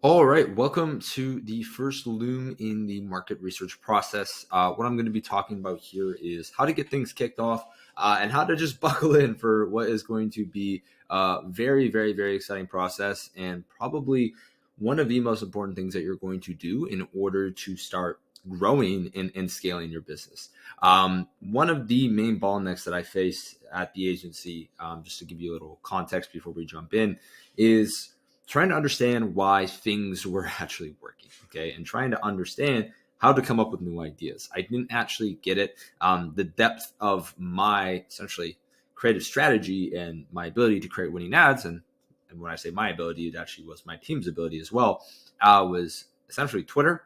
All right, welcome to the first Loom in the market research process. What I'm going to be talking about here is how to get things kicked off and how to just buckle in for what is going to be a very, very, very exciting process and probably one of the most important things that you're going to do in order to start growing and scaling your business. One of the main bottlenecks that I face at the agency, just to give you a little context before we jump in, is trying to understand why things were actually working, okay, and trying to understand how to come up with new ideas. I didn't actually get it. The depth of my essentially creative strategy and my ability to create winning ads, and when I say my ability, it actually was my team's ability as well, was essentially Twitter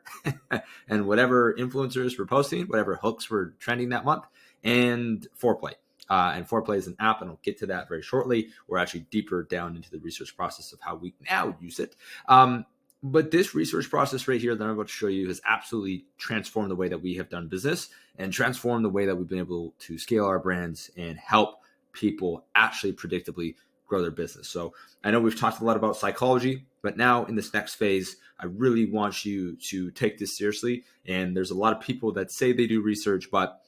and whatever influencers were posting, whatever hooks were trending that month, and Foreplay. And Foreplay is an app, and I'll get to that very shortly. We're actually deeper down into the research process of how we now use it. But this research process right here that I'm about to show you has absolutely transformed the way that we have done business and transformed the way that we've been able to scale our brands and help people actually predictably grow their business. So I know we've talked a lot about psychology, but now in this next phase, I really want you to take this seriously. And there's a lot of people that say they do research, but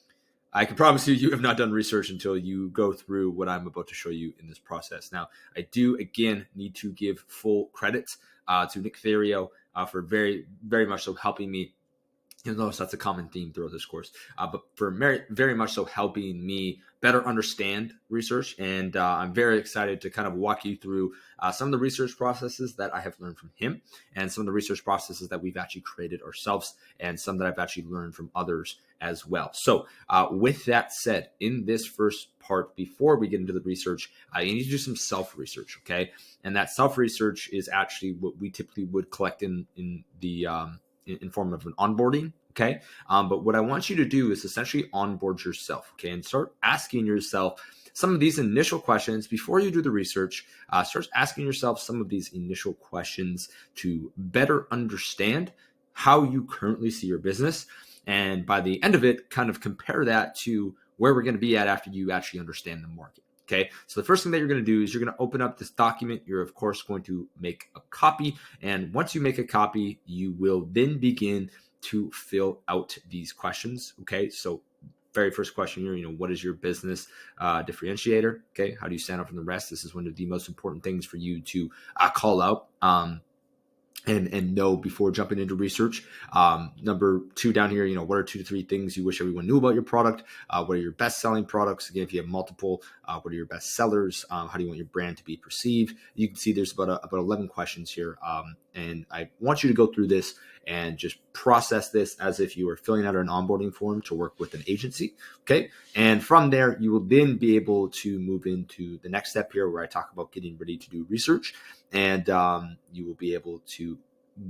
I can promise you, you have not done research until you go through what I'm about to show you in this process. Now, I do, again, need to give full credit to Nick Therio for very, very much so helping me. You'll notice that's a common theme throughout this course, but for very much so helping me better understand research. And I'm very excited to kind of walk you through some of the research processes that I have learned from him and some of the research processes that we've actually created ourselves and some that I've actually learned from others as well. So with that said, in this first part, before we get into the research, you need to do some self-research, okay? And that self-research is actually what we typically would collect in the in form of an onboarding. Okay. But what I want you to do is essentially onboard yourself. Okay. And start asking yourself some of these initial questions before you do the research. Start asking yourself some of these initial questions to better understand how you currently see your business. And by the end of it, kind of compare that to where we're going to be at after you actually understand the market. Okay, so the first thing that you're going to do is you're going to open up this document. You're, of course, going to make a copy. And once you make a copy, you will then begin to fill out these questions. Okay, so very first question here, what is your business differentiator? Okay, how do you stand out from the rest? This is one of the most important things for you to call out. And know before jumping into research. Number two down here, what are 2 to 3 things you wish everyone knew about your product? What are your best selling products? Again, if you have multiple, what are your best sellers? How do you want your brand to be perceived? You can see there's about 11 questions here. And I want you to go through this and just process this as if you were filling out an onboarding form to work with an agency. Okay. And from there, you will then be able to move into the next step here where I talk about getting ready to do research. And you will be able to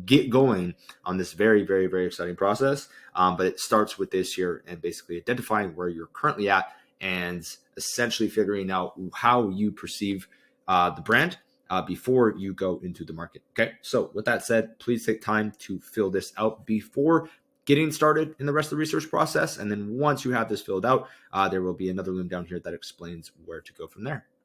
get going on this very, very, very exciting process. But it starts with this here and basically identifying where you're currently at and essentially figuring out how you perceive the brand before you go into the market. Okay. So with that said, please take time to fill this out before getting started in the rest of the research process. And then once you have this filled out, there will be another Loom down here that explains where to go from there.